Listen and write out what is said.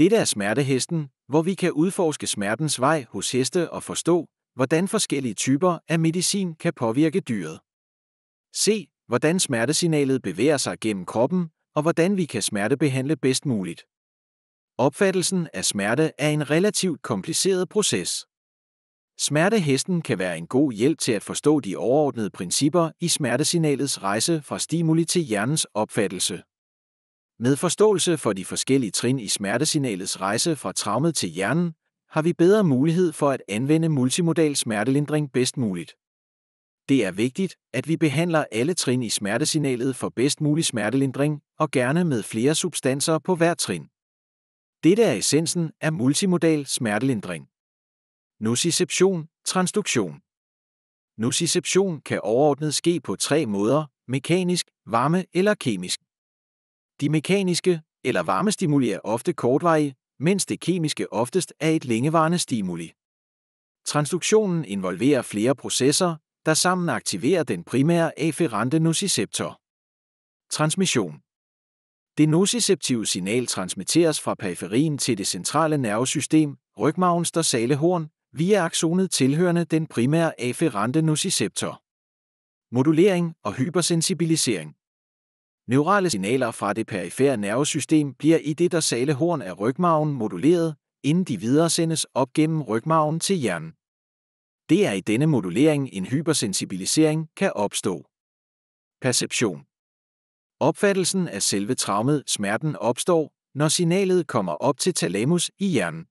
Dette er Smertehesten, hvor vi kan udforske smertens vej hos heste og forstå, hvordan forskellige typer af medicin kan påvirke dyret. Se, hvordan smertesignalet bevæger sig gennem kroppen, og hvordan vi kan smertebehandle bedst muligt. Opfattelsen af smerte er en relativt kompliceret proces. Smertehesten kan være en god hjælp til at forstå de overordnede principper i smertesignalets rejse fra stimuli til hjernens opfattelse. Med forståelse for de forskellige trin i smertesignalets rejse fra traumet til hjernen, har vi bedre mulighed for at anvende multimodal smertelindring bedst muligt. Det er vigtigt, at vi behandler alle trin i smertesignalet for bedst mulig smertelindring, og gerne med flere substanser på hver trin. Dette er essensen af multimodal smertelindring. Nociception, transduktion. Nociception kan overordnet ske på 3 måder: mekanisk, varme eller kemisk. De mekaniske eller varmestimuli er ofte kortvarige, mens det kemiske oftest er et længevarende stimuli. Transduktionen involverer flere processer, der sammen aktiverer den primære afferente nociceptor. Transmission. Det nociceptive signal transmitteres fra periferien til det centrale nervesystem, rygmarvens dorsale horn, via aksonet tilhørende den primære afferente nociceptor. Modulering og hypersensibilisering. Neurale signaler fra det perifere nervesystem bliver i det dorsale horn af rygmarven moduleret, inden de videresendes op gennem rygmarven til hjernen. Det er i denne modulering en hypersensibilisering kan opstå. Perception. Opfattelsen af selve traumet, smerten, opstår, når signalet kommer op til thalamus i hjernen.